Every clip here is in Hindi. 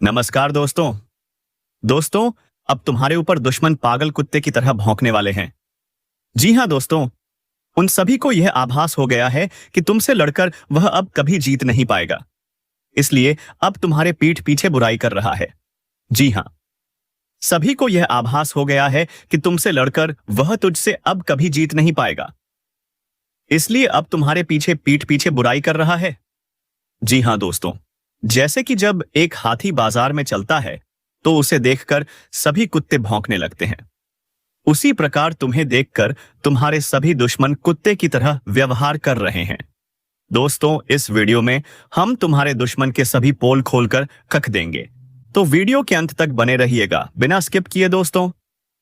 नमस्कार दोस्तों। दोस्तों, अब तुम्हारे ऊपर दुश्मन पागल कुत्ते की तरह भौंकने वाले हैं। जी हाँ दोस्तों, उन सभी को यह आभास हो गया है कि तुमसे लड़कर वह अब कभी जीत नहीं पाएगा। इसलिए अब तुम्हारे पीठ पीछे बुराई कर रहा है। जी हाँ, सभी को यह आभास हो गया है कि तुमसे लड़कर वह तुझसे अब कभी जीत नहीं पाएगा। इसलिए अब तुम्हारे पीछे पीठ पीछे बुराई कर रहा है। जी हाँ दोस्तों, जैसे कि जब एक हाथी बाजार में चलता है तो उसे देखकर सभी कुत्ते भौंकने लगते हैं, उसी प्रकार तुम्हें देखकर तुम्हारे सभी दुश्मन कुत्ते की तरह व्यवहार कर रहे हैं। दोस्तों, इस वीडियो में हम तुम्हारे दुश्मन के सभी पोल खोलकर कख देंगे, तो वीडियो के अंत तक बने रहिएगा बिना स्किप किए दोस्तों।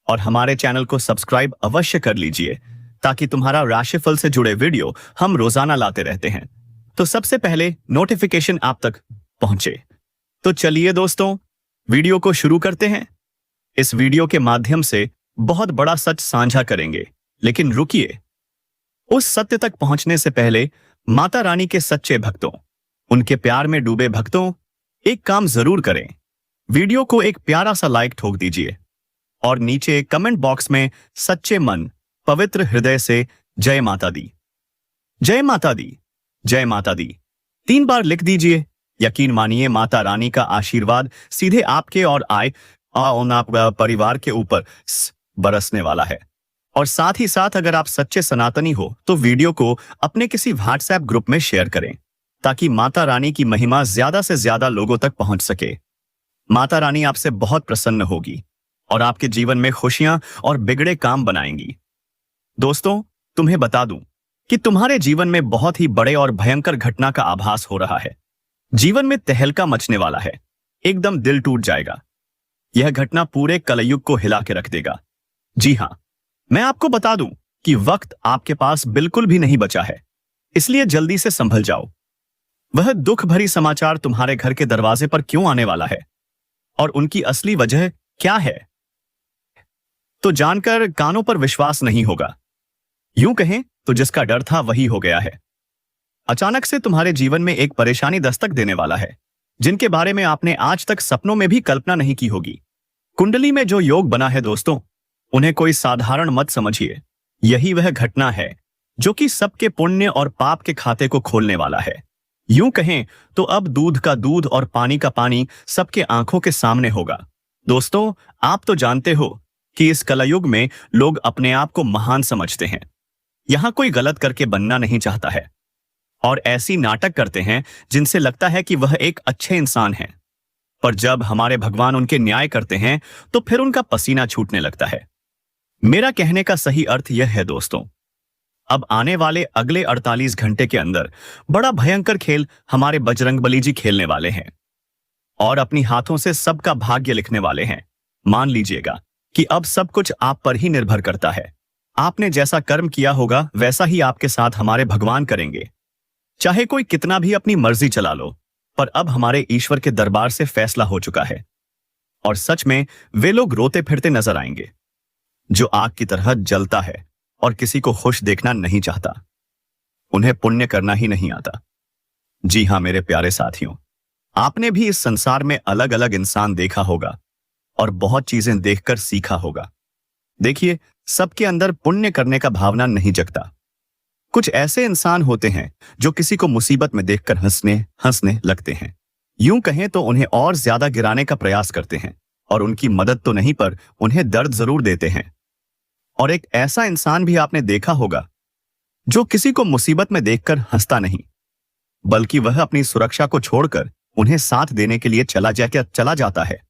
और हमारे चैनल को सब्सक्राइब अवश्य कर लीजिए ताकि तुम्हारा राशिफल से जुड़े वीडियो हम रोजाना लाते रहते हैं, तो सबसे पहले नोटिफिकेशन आप तक पहुंचे। तो चलिए दोस्तों, वीडियो को शुरू करते हैं। इस वीडियो के माध्यम से बहुत बड़ा सच साझा करेंगे, लेकिन रुकिए, उस सत्य तक पहुंचने से पहले माता रानी के सच्चे भक्तों, उनके प्यार में डूबे भक्तों, एक काम जरूर करें। वीडियो को एक प्यारा सा लाइक ठोक दीजिए और नीचे कमेंट बॉक्स में सच्चे मन पवित्र हृदय से जय माता दी, जय माता दी, जय माता दी 3 बार लिख दीजिए। यकीन मानिए, माता रानी का आशीर्वाद सीधे आपके और परिवार के ऊपर बरसने वाला है। और साथ ही साथ अगर आप सच्चे सनातनी हो तो वीडियो को अपने किसी व्हाट्सएप ग्रुप में शेयर करें ताकि माता रानी की महिमा ज्यादा से ज्यादा लोगों तक पहुंच सके। माता रानी आपसे बहुत प्रसन्न होगी और आपके जीवन में खुशियां और बिगड़े काम बनाएंगी। दोस्तों, तुम्हें बता दूं कि तुम्हारे जीवन में बहुत ही बड़े और भयंकर घटना का आभास हो रहा है। जीवन में तहलका मचने वाला है, एकदम दिल टूट जाएगा। यह घटना पूरे कलयुग को हिला के रख देगा। जी हां, मैं आपको बता दूं कि वक्त आपके पास बिल्कुल भी नहीं बचा है, इसलिए जल्दी से संभल जाओ। वह दुख भरी समाचार तुम्हारे घर के दरवाजे पर क्यों आने वाला है और उनकी असली वजह क्या है, तो जानकर कानों पर विश्वास नहीं होगा। यूं कहें तो जिसका डर था वही हो गया है। अचानक से तुम्हारे जीवन में एक परेशानी दस्तक देने वाला है, जिनके बारे में आपने आज तक सपनों में भी कल्पना नहीं की होगी। कुंडली में जो योग बना है दोस्तों, उन्हें कोई साधारण मत समझिए। यही वह घटना है जो कि सबके पुण्य और पाप के खाते को खोलने वाला है। यूं कहें तो अब दूध का दूध और पानी का पानी सबके आंखों के सामने होगा। दोस्तों, आप तो जानते हो कि इस कलयुग में लोग अपने आप को महान समझते हैं। यहां कोई गलत करके बनना नहीं चाहता है और ऐसी नाटक करते हैं जिनसे लगता है कि वह एक अच्छे इंसान हैं। पर जब हमारे भगवान उनके न्याय करते हैं तो फिर उनका पसीना छूटने लगता है। मेरा कहने का सही अर्थ यह है दोस्तों, अब आने वाले अगले 48 घंटे के अंदर बड़ा भयंकर खेल हमारे बजरंगबली जी खेलने वाले हैं और अपनी हाथों से सबका भाग्य लिखने वाले हैं। मान लीजिएगा कि अब सब कुछ आप पर ही निर्भर करता है। आपने जैसा कर्म किया होगा वैसा ही आपके साथ हमारे भगवान करेंगे। चाहे कोई कितना भी अपनी मर्जी चला लो, पर अब हमारे ईश्वर के दरबार से फैसला हो चुका है और सच में वे लोग रोते फिरते नजर आएंगे जो आग की तरह जलता है और किसी को खुश देखना नहीं चाहता। उन्हें पुण्य करना ही नहीं आता। जी हां मेरे प्यारे साथियों, आपने भी इस संसार में अलग अलग इंसान देखा होगा और बहुत चीजें देखकर सीखा होगा। देखिए, सबके अंदर पुण्य करने का भावना नहीं जगता। कुछ ऐसे इंसान होते हैं जो किसी को मुसीबत में देखकर हंसने लगते हैं। यूं कहें तो उन्हें और ज्यादा गिराने का प्रयास करते हैं और उनकी मदद तो नहीं पर उन्हें दर्द जरूर देते हैं। और एक ऐसा इंसान भी आपने देखा होगा जो किसी को मुसीबत में देखकर हंसता नहीं, बल्कि वह अपनी सुरक्षा को छोड़कर उन्हें साथ देने के लिए चला जाता है,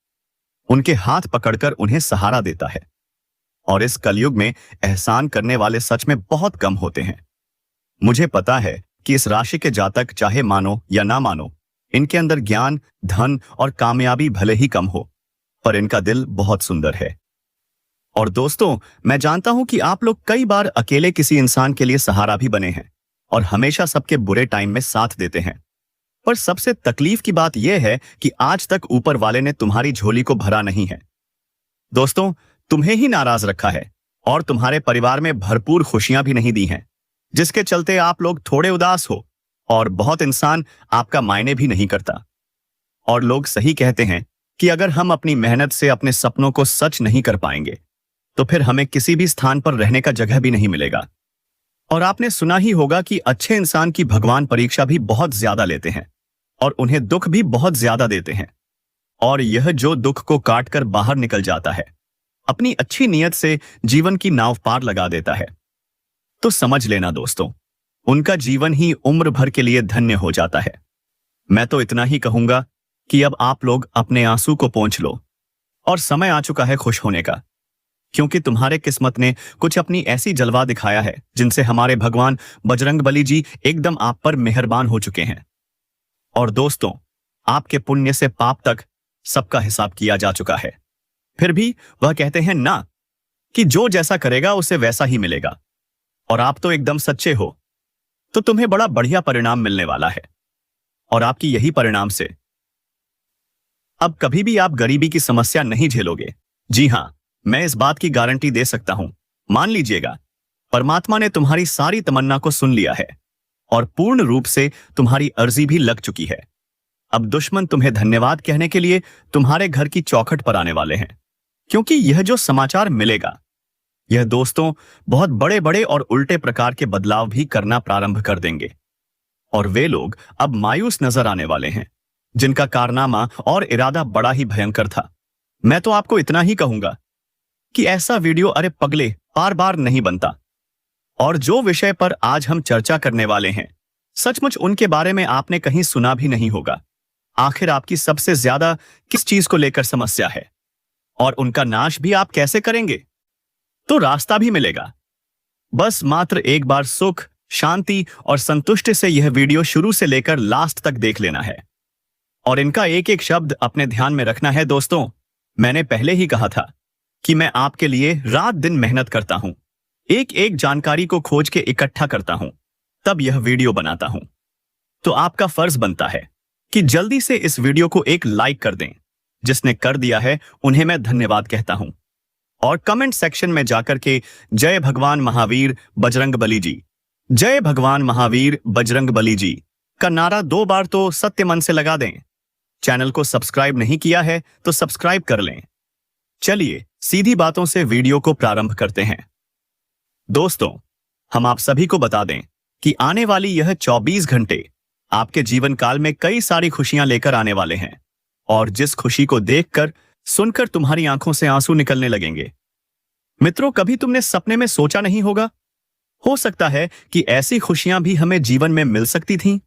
उनके हाथ पकड़कर उन्हें सहारा देता है। और इस कलयुग में एहसान करने वाले सच में बहुत कम होते हैं। मुझे पता है कि इस राशि के जातक चाहे मानो या ना मानो, इनके अंदर ज्ञान, धन और कामयाबी भले ही कम हो, पर इनका दिल बहुत सुंदर है। और दोस्तों, मैं जानता हूं कि आप लोग कई बार अकेले किसी इंसान के लिए सहारा भी बने हैं और हमेशा सबके बुरे टाइम में साथ देते हैं। पर सबसे तकलीफ की बात यह है कि आज तक ऊपर वाले ने तुम्हारी झोली को भरा नहीं है। दोस्तों, तुम्हें ही नाराज रखा है और तुम्हारे परिवार में भरपूर खुशियां भी नहीं दी हैं, जिसके चलते आप लोग थोड़े उदास हो और बहुत इंसान आपका मायने भी नहीं करता। और लोग सही कहते हैं कि अगर हम अपनी मेहनत से अपने सपनों को सच नहीं कर पाएंगे तो फिर हमें किसी भी स्थान पर रहने का जगह भी नहीं मिलेगा। और आपने सुना ही होगा कि अच्छे इंसान की भगवान परीक्षा भी बहुत ज्यादा लेते हैं और उन्हें दुख भी बहुत ज्यादा देते हैं। और यह जो दुख को काट कर बाहर निकल जाता है, अपनी अच्छी नीयत से जीवन की नाव पार लगा देता है, तो समझ लेना दोस्तों, उनका जीवन ही उम्र भर के लिए धन्य हो जाता है। मैं तो इतना ही कहूंगा कि अब आप लोग अपने आंसू को पोंछ लो और समय आ चुका है खुश होने का, क्योंकि तुम्हारे किस्मत ने कुछ अपनी ऐसी जलवा दिखाया है जिनसे हमारे भगवान बजरंगबली जी एकदम आप पर मेहरबान हो चुके हैं। और दोस्तों, आपके पुण्य से पाप तक सबका हिसाब किया जा चुका है। फिर भी वह कहते हैं ना कि जो जैसा करेगा उसे वैसा ही मिलेगा। और आप तो एकदम सच्चे हो, तो तुम्हें बड़ा बढ़िया परिणाम मिलने वाला है। और आपकी यही परिणाम से अब कभी भी आप गरीबी की समस्या नहीं झेलोगे। जी हां, मैं इस बात की गारंटी दे सकता हूं। मान लीजिएगा, परमात्मा ने तुम्हारी सारी तमन्ना को सुन लिया है और पूर्ण रूप से तुम्हारी अर्जी भी लग चुकी है। अब दुश्मन तुम्हें धन्यवाद कहने के लिए तुम्हारे घर की चौखट पर आने वाले हैं, क्योंकि यह जो समाचार मिलेगा, यह दोस्तों बहुत बड़े बड़े और उल्टे प्रकार के बदलाव भी करना प्रारंभ कर देंगे। और वे लोग अब मायूस नजर आने वाले हैं जिनका कारनामा और इरादा बड़ा ही भयंकर था। मैं तो आपको इतना ही कहूंगा कि ऐसा वीडियो अरे पगले बार बार नहीं बनता। और जो विषय पर आज हम चर्चा करने वाले हैं, सचमुच उनके बारे में आपने कहीं सुना भी नहीं होगा। आखिर आपकी सबसे ज्यादा किस चीज को लेकर समस्या है और उनका नाश भी आप कैसे करेंगे, तो रास्ता भी मिलेगा। बस मात्र एक बार सुख, शांति और संतुष्टि से यह वीडियो शुरू से लेकर लास्ट तक देख लेना है। और इनका एक एक शब्द अपने ध्यान में रखना है दोस्तों। मैंने पहले ही कहा था कि मैं आपके लिए रात दिन मेहनत करता हूं, एक एक जानकारी को खोज के इकट्ठा करता हूं, तब यह वीडियो बनाता हूं। तो आपका फर्ज बनता है कि जल्दी से इस वीडियो को एक लाइक कर दें। जिसने कर दिया है उन्हें मैं धन्यवाद कहता हूं। और कमेंट सेक्शन में जाकर के जय भगवान महावीर बजरंगबली जी, जय भगवान महावीर बजरंगबली जी का नारा 2 बार तो सत्य मन से लगा दें। चैनल को सब्सक्राइब नहीं किया है तो सब्सक्राइब कर लें। चलिए सीधी बातों से वीडियो को प्रारंभ करते हैं। दोस्तों, हम आप सभी को बता दें कि आने वाली यह 24 घंटे आपके जीवन काल में कई सारी खुशियां लेकर आने वाले हैं। और जिस खुशी को देखकर, सुनकर तुम्हारी आंखों से आंसू निकलने लगेंगे। मित्रों, कभी तुमने सपने में सोचा नहीं होगा, हो सकता है कि ऐसी खुशियां भी हमें जीवन में मिल सकती थीं।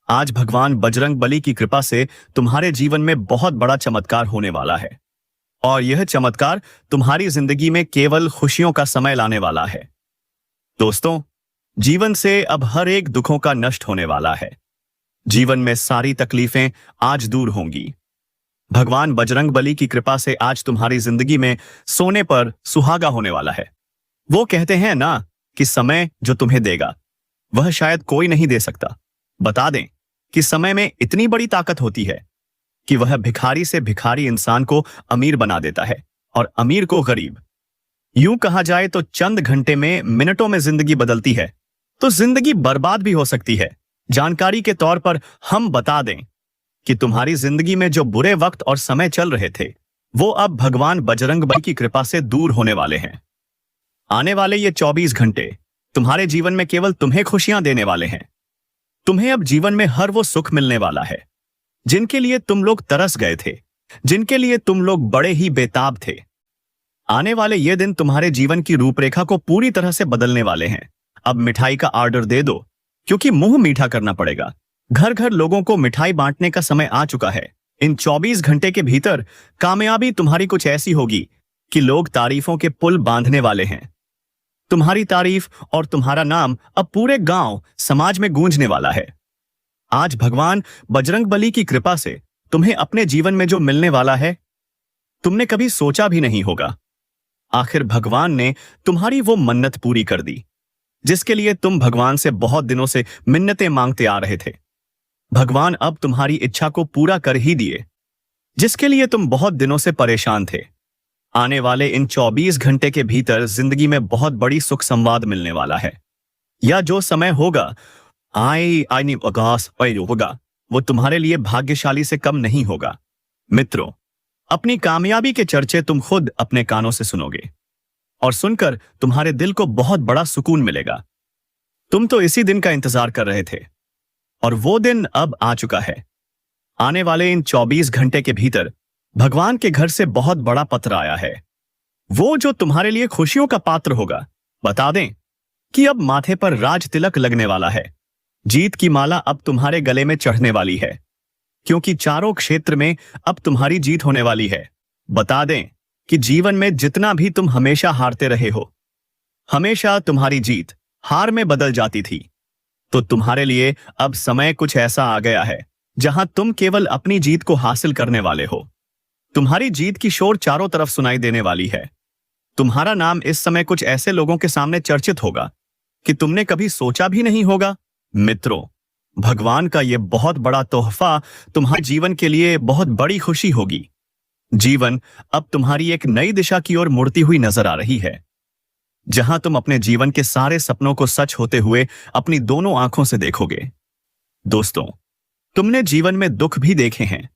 आज भगवान बजरंगबली की कृपा से तुम्हारे जीवन में बहुत बड़ा चमत्कार होने वाला है। और यह चमत्कार तुम्हारी जिंदगी में केवल खुशियों का समय लाने वाला है। दोस्तों, जीवन से अब हर एक दुखों का नष्ट होने वाला है। जीवन में सारी तकलीफें आज दूर होंगी। भगवान बजरंगबली की कृपा से आज तुम्हारी जिंदगी में सोने पर सुहागा होने वाला है। वो कहते हैं ना कि समय जो तुम्हें देगा वह शायद कोई नहीं दे सकता। बता दें कि समय में इतनी बड़ी ताकत होती है कि वह भिखारी से भिखारी इंसान को अमीर बना देता है और अमीर को गरीब। यूं कहा जाए तो चंद घंटे में, मिनटों में जिंदगी बदलती है तो जिंदगी बर्बाद भी हो सकती है। जानकारी के तौर पर हम बता दें कि तुम्हारी जिंदगी में जो बुरे वक्त और समय चल रहे थे, वो अब भगवान बजरंगबली की कृपा से दूर होने वाले हैं। आने वाले ये 24 घंटे तुम्हारे जीवन में केवल तुम्हें खुशियां देने वाले हैं। तुम्हें अब जीवन में हर वो सुख मिलने वाला है जिनके लिए तुम लोग तरस गए थे, जिनके लिए तुम लोग बड़े ही बेताब थे। आने वाले ये दिन तुम्हारे जीवन की रूपरेखा को पूरी तरह से बदलने वाले हैं। अब मिठाई का ऑर्डर दे दो, क्योंकि मुंह मीठा करना पड़ेगा। घर घर लोगों को मिठाई बांटने का समय आ चुका है। इन 24 घंटे के भीतर कामयाबी तुम्हारी कुछ ऐसी होगी कि लोग तारीफों के पुल बांधने वाले हैं। तुम्हारी तारीफ और तुम्हारा नाम अब पूरे गांव, समाज में गूंजने वाला है। आज भगवान बजरंगबली की कृपा से तुम्हें अपने जीवन में जो मिलने वाला है, तुमने कभी सोचा भी नहीं होगा। आखिर भगवान ने तुम्हारी वो मन्नत पूरी कर दी जिसके लिए तुम भगवान से बहुत दिनों से मिन्नतें मांगते आ रहे थे। भगवान अब तुम्हारी इच्छा को पूरा कर ही दिए जिसके लिए तुम बहुत दिनों से परेशान थे। आने वाले इन 24 घंटे के भीतर जिंदगी में बहुत बड़ी सुख संवाद मिलने वाला है। या जो समय होगा होगा, वो तुम्हारे लिए भाग्यशाली से कम नहीं होगा। मित्रों, अपनी कामयाबी के चर्चे तुम खुद अपने कानों से सुनोगे और सुनकर तुम्हारे दिल को बहुत बड़ा सुकून मिलेगा। तुम तो इसी दिन का इंतजार कर रहे थे और वो दिन अब आ चुका है। आने वाले इन 24 घंटे के भीतर भगवान के घर से बहुत बड़ा पत्र आया है, वो जो तुम्हारे लिए खुशियों का पात्र होगा। बता दें कि अब माथे पर राज तिलक लगने वाला है। जीत की माला अब तुम्हारे गले में चढ़ने वाली है, क्योंकि चारों क्षेत्र में अब तुम्हारी जीत होने वाली है। बता दें कि जीवन में जितना भी तुम हमेशा हारते रहे हो, हमेशा तुम्हारी जीत हार में बदल जाती थी, तो तुम्हारे लिए अब समय कुछ ऐसा आ गया है जहां तुम केवल अपनी जीत को हासिल करने वाले हो। तुम्हारी जीत की शोर चारों तरफ सुनाई देने वाली है। तुम्हारा नाम इस समय कुछ ऐसे लोगों के सामने चर्चित होगा कि तुमने कभी सोचा भी नहीं होगा। मित्रों, भगवान का यह बहुत बड़ा तोहफा तुम्हारे जीवन के लिए बहुत बड़ी खुशी होगी। जीवन अब तुम्हारी एक नई दिशा की ओर मुड़ती हुई नजर आ रही है, जहां तुम अपने जीवन के सारे सपनों को सच होते हुए अपनी दोनों आंखों से देखोगे। दोस्तों, तुमने जीवन में दुख भी देखे हैं,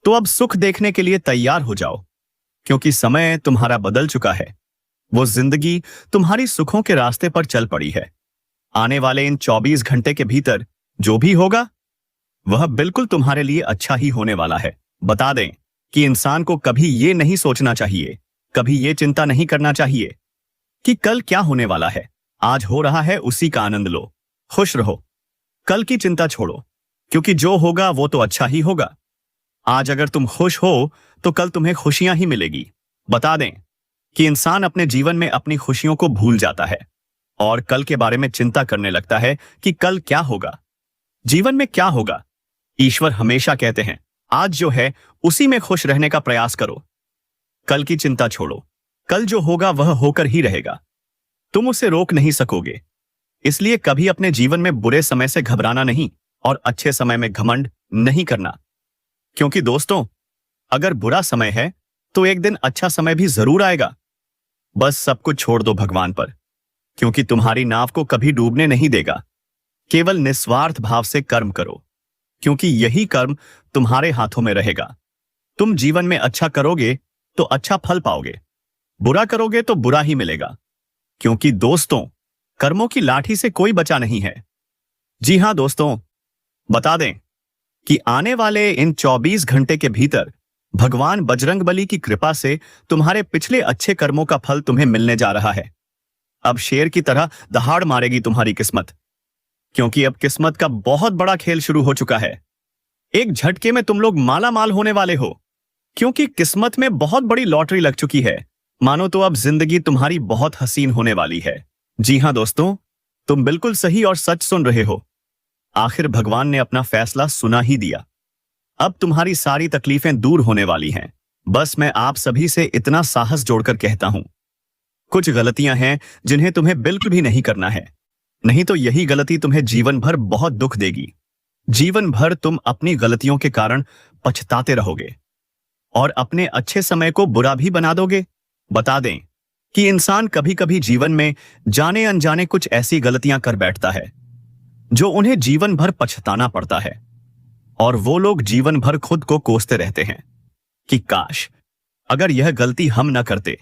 तो अब सुख देखने के लिए तैयार हो जाओ, क्योंकि समय तुम्हारा बदल चुका है। वो जिंदगी तुम्हारी सुखों के रास्ते पर चल पड़ी है। आने वाले इन 24 घंटे के भीतर जो भी होगा वह बिल्कुल तुम्हारे लिए अच्छा ही होने वाला है। बता दें कि इंसान को कभी ये नहीं सोचना चाहिए, कभी ये चिंता नहीं करना चाहिए कि कल क्या होने वाला है। आज हो रहा है उसी का आनंद लो, खुश रहो। कल की चिंता छोड़ो, क्योंकि जो होगा वो तो अच्छा ही होगा। आज अगर तुम खुश हो तो कल तुम्हें खुशियां ही मिलेगी। बता दें कि इंसान अपने जीवन में अपनी खुशियों को भूल जाता है और कल के बारे में चिंता करने लगता है कि कल क्या होगा, जीवन में क्या होगा। ईश्वर हमेशा कहते हैं, आज जो है उसी में खुश रहने का प्रयास करो। कल की चिंता छोड़ो, कल जो होगा वह होकर ही रहेगा। तुम उसे रोक नहीं सकोगे। इसलिए कभी अपने जीवन में बुरे समय से घबराना नहीं और अच्छे समय में घमंड नहीं करना, क्योंकि दोस्तों, अगर बुरा समय है तो एक दिन अच्छा समय भी जरूर आएगा। बस सब कुछ छोड़ दो भगवान पर, क्योंकि तुम्हारी नाव को कभी डूबने नहीं देगा। केवल निस्वार्थ भाव से कर्म करो, क्योंकि यही कर्म तुम्हारे हाथों में रहेगा। तुम जीवन में अच्छा करोगे तो अच्छा फल पाओगे, बुरा करोगे तो बुरा ही मिलेगा, क्योंकि दोस्तों, कर्मों की लाठी से कोई बचा नहीं है। जी हां दोस्तों, बता दें कि आने वाले इन 24 घंटे के भीतर भगवान बजरंगबली की कृपा से तुम्हारे पिछले अच्छे कर्मों का फल तुम्हें मिलने जा रहा है। अब शेर की तरह दहाड़ मारेगी तुम्हारी किस्मत, क्योंकि अब किस्मत का बहुत बड़ा खेल शुरू हो चुका है। एक झटके में तुम लोग माला माल होने वाले हो, क्योंकि किस्मत में बहुत बड़ी लॉटरी लग चुकी है। मानो तो अब जिंदगी तुम्हारी बहुत हसीन होने वाली है। जी हां दोस्तों, तुम बिल्कुल सही और सच सुन रहे हो। आखिर भगवान ने अपना फैसला सुना ही दिया। अब तुम्हारी सारी तकलीफें दूर होने वाली हैं। बस मैं आप सभी से इतना साहस जोड़कर कहता हूं, कुछ गलतियां हैं जिन्हें तुम्हें बिल्कुल भी नहीं करना है, नहीं तो यही गलती तुम्हें जीवन भर बहुत दुख देगी। जीवन भर तुम अपनी गलतियों के कारण पछताते रहोगे और अपने अच्छे समय को बुरा भी बना दोगे। बता दें कि इंसान कभी कभी जीवन में जाने अनजाने कुछ ऐसी गलतियां कर बैठता है जो उन्हें जीवन भर पछताना पड़ता है, और वो लोग जीवन भर खुद को कोसते रहते हैं कि काश अगर यह गलती हम न करते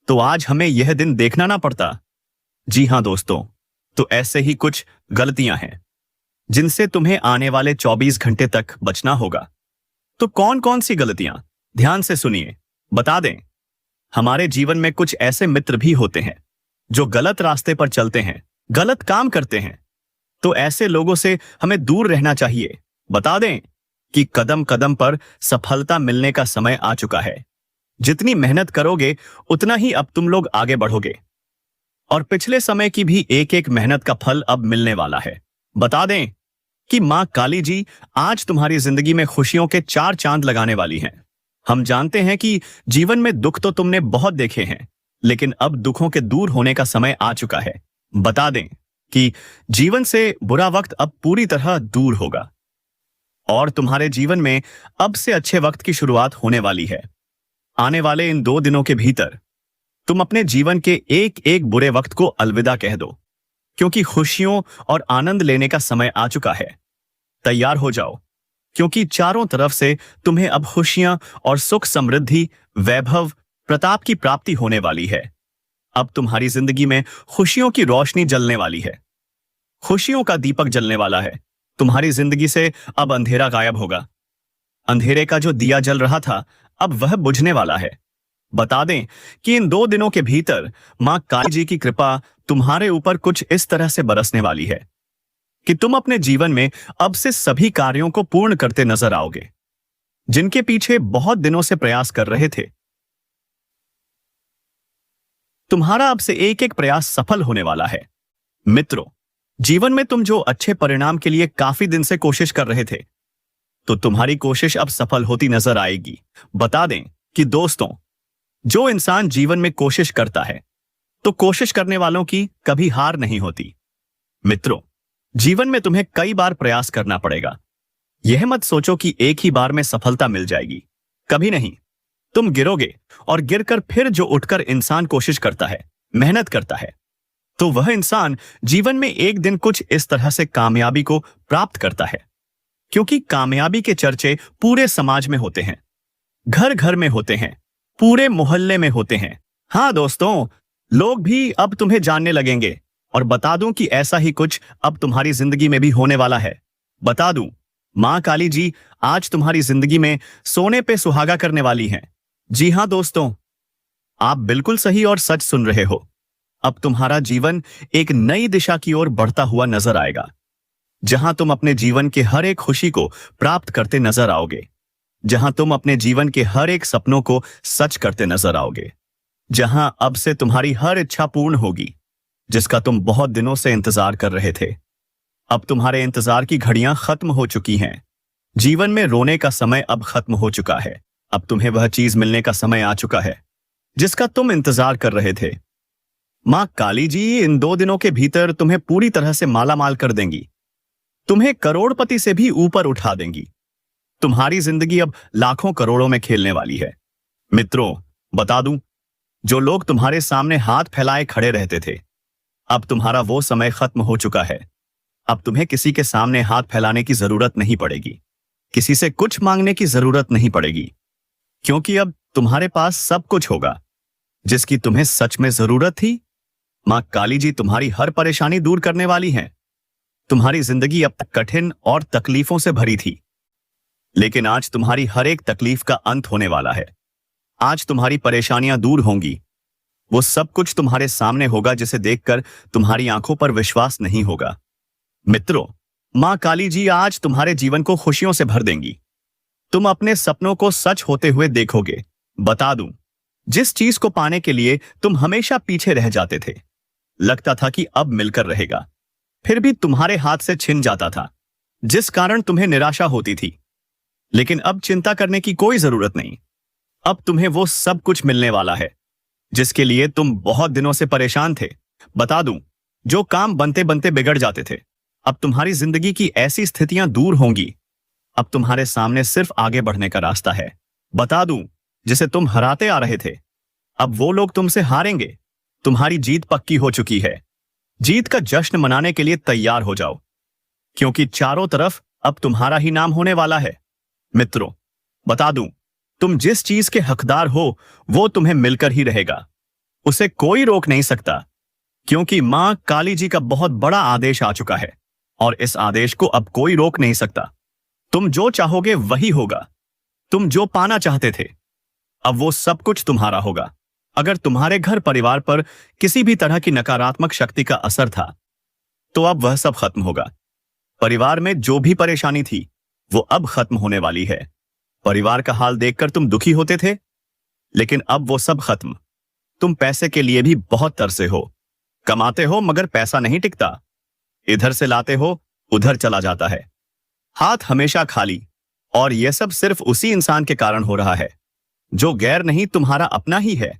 तो आज हमें यह दिन देखना ना पड़ता। जी हां दोस्तों, तो ऐसे ही कुछ गलतियां हैं जिनसे तुम्हें आने वाले 24 घंटे तक बचना होगा। तो कौन कौन सी गलतियां? ध्यान से सुनिए। बता दें, हमारे जीवन में कुछ ऐसे मित्र भी होते हैं जो गलत रास्ते पर चलते हैं, गलत काम करते हैं, तो ऐसे लोगों से हमें दूर रहना चाहिए। बता दें कि कदम कदम पर सफलता मिलने का समय आ चुका है। जितनी मेहनत करोगे उतना ही अब तुम लोग आगे बढ़ोगे, और पिछले समय की भी एक एक मेहनत का फल अब मिलने वाला है। बता दें कि मां काली जी आज तुम्हारी जिंदगी में खुशियों के 4 चांद लगाने वाली हैं। हम जानते हैं कि जीवन में दुख तो तुमने बहुत देखे हैं, लेकिन अब दुखों के दूर होने का समय आ चुका है। बता दें कि जीवन से बुरा वक्त अब पूरी तरह दूर होगा और तुम्हारे जीवन में अब से अच्छे वक्त की शुरुआत होने वाली है। आने वाले इन 2 दिनों के भीतर तुम अपने जीवन के एक एक बुरे वक्त को अलविदा कह दो, क्योंकि खुशियों और आनंद लेने का समय आ चुका है। तैयार हो जाओ, क्योंकि चारों तरफ से तुम्हें अब खुशियां और सुख, समृद्धि, वैभव, प्रताप की प्राप्ति होने वाली है। अब तुम्हारी जिंदगी में खुशियों की रोशनी जलने वाली है। खुशियों का दीपक जलने वाला है। तुम्हारी जिंदगी से अब अंधेरा गायब होगा। अंधेरे का जो दिया जल रहा था, अब वह बुझने वाला है। बता दें कि इन 2 दिनों के भीतर मां काली जी की कृपा तुम्हारे ऊपर कुछ इस तरह से बरसने वाली है कि तुम अपने जीवन में अब से सभी कार्यों को पूर्ण करते नजर आओगे, जिनके पीछे बहुत दिनों से प्रयास कर रहे थे। तुम्हारा अब से एक एक प्रयास सफल होने वाला है। मित्रों, जीवन में तुम जो अच्छे परिणाम के लिए काफी दिन से कोशिश कर रहे थे, तो तुम्हारी कोशिश अब सफल होती नजर आएगी। बता दें कि दोस्तों, जो इंसान जीवन में कोशिश करता है, तो कोशिश करने वालों की कभी हार नहीं होती। मित्रों, जीवन में तुम्हें कई बार प्रयास करना पड़ेगा। यह मत सोचो कि एक ही बार में सफलता मिल जाएगी। कभी नहीं। तुम गिरोगे और गिरकर फिर जो उठकर इंसान कोशिश करता है, मेहनत करता है, तो वह इंसान जीवन में एक दिन कुछ इस तरह से कामयाबी को प्राप्त करता है। क्योंकि कामयाबी के चर्चे पूरे समाज में होते हैं, घर घर में होते हैं, पूरे मोहल्ले में होते हैं। हाँ दोस्तों, लोग भी अब तुम्हें जानने लगेंगे। और बता दूं कि ऐसा ही कुछ अब तुम्हारी जिंदगी में भी होने वाला है। बता दूं, मां काली जी आज तुम्हारी जिंदगी में सोने पे सुहागा करने वाली हैं। जी हां दोस्तों, आप बिल्कुल सही और सच सुन रहे हो। अब तुम्हारा जीवन एक नई दिशा की ओर बढ़ता हुआ नजर आएगा, जहां तुम अपने जीवन के हर एक खुशी को प्राप्त करते नजर आओगे, जहां तुम अपने जीवन के हर एक सपनों को सच करते नजर आओगे, जहां अब से तुम्हारी हर इच्छा पूर्ण होगी, जिसका तुम बहुत दिनों से इंतजार कर रहे थे। अब तुम्हारे इंतजार की घड़ियां खत्म हो चुकी हैं। जीवन में रोने का समय अब खत्म हो चुका है। अब तुम्हें वह चीज मिलने का समय आ चुका है जिसका तुम इंतजार कर रहे थे। मां काली जी इन 2 दिनों के भीतर तुम्हें पूरी तरह से मालामाल कर देंगी। तुम्हें करोड़पति से भी ऊपर उठा देंगी। तुम्हारी जिंदगी अब लाखों करोड़ों में खेलने वाली है। मित्रों, बता दूं, जो लोग तुम्हारे सामने हाथ फैलाए खड़े रहते थे, अब तुम्हारा वो समय खत्म हो चुका है। अब तुम्हें किसी के सामने हाथ फैलाने की जरूरत नहीं पड़ेगी, किसी से कुछ मांगने की जरूरत नहीं पड़ेगी, क्योंकि अब तुम्हारे पास सब कुछ होगा जिसकी तुम्हें सच में जरूरत थी। मां काली जी तुम्हारी हर परेशानी दूर करने वाली हैं। तुम्हारी जिंदगी अब तक कठिन और तकलीफों से भरी थी, लेकिन आज तुम्हारी हर एक तकलीफ का अंत होने वाला है। आज तुम्हारी परेशानियां दूर होंगी। वो सब कुछ तुम्हारे सामने होगा जिसे देखकर तुम्हारी आंखों पर विश्वास नहीं होगा। मित्रों, मां काली जी आज तुम्हारे जीवन को खुशियों से भर देंगी। तुम अपने सपनों को सच होते हुए देखोगे। बता दूं, जिस चीज को पाने के लिए तुम हमेशा पीछे रह जाते थे, लगता था कि अब मिलकर रहेगा, फिर भी तुम्हारे हाथ से छिन जाता था, जिस कारण तुम्हें निराशा होती थी। लेकिन अब चिंता करने की कोई जरूरत नहीं। अब तुम्हें वो सब कुछ मिलने वाला है जिसके लिए तुम बहुत दिनों से परेशान थे। बता दूं, जो काम बनते बनते बिगड़ जाते थे, अब तुम्हारी जिंदगी की ऐसी स्थितियां दूर होंगी। अब तुम्हारे सामने सिर्फ आगे बढ़ने का रास्ता है। बता दूं, जिसे तुम हराते आ रहे थे, अब वो लोग तुमसे हारेंगे। तुम्हारी जीत पक्की हो चुकी है। जीत का जश्न मनाने के लिए तैयार हो जाओ, क्योंकि चारों तरफ अब तुम्हारा ही नाम होने वाला है। मित्रों, बता दूं, तुम जिस चीज के हकदार हो वो तुम्हें मिलकर ही रहेगा। उसे कोई रोक नहीं सकता, क्योंकि मां काली जी का बहुत बड़ा आदेश आ चुका है और इस आदेश को अब कोई रोक नहीं सकता। तुम जो चाहोगे वही होगा। तुम जो पाना चाहते थे, अब वो सब कुछ तुम्हारा होगा। अगर तुम्हारे घर परिवार पर किसी भी तरह की नकारात्मक शक्ति का असर था, तो अब वह सब खत्म होगा। परिवार में जो भी परेशानी थी, वो अब खत्म होने वाली है। परिवार का हाल देखकर तुम दुखी होते थे, लेकिन अब वो सब खत्म। तुम पैसे के लिए भी बहुत तरसे हो। कमाते हो मगर पैसा नहीं टिकता। इधर से लाते हो, उधर चला जाता है। हाथ हमेशा खाली। और यह सब सिर्फ उसी इंसान के कारण हो रहा है जो गैर नहीं, तुम्हारा अपना ही है।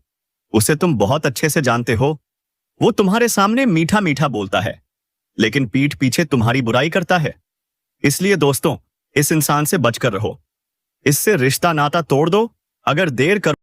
उसे तुम बहुत अच्छे से जानते हो। वो तुम्हारे सामने मीठा मीठा बोलता है, लेकिन पीठ पीछे तुम्हारी बुराई करता है। इसलिए दोस्तों, इस इंसान से बचकर रहो। इससे रिश्ता नाता तोड़ दो। अगर देर करो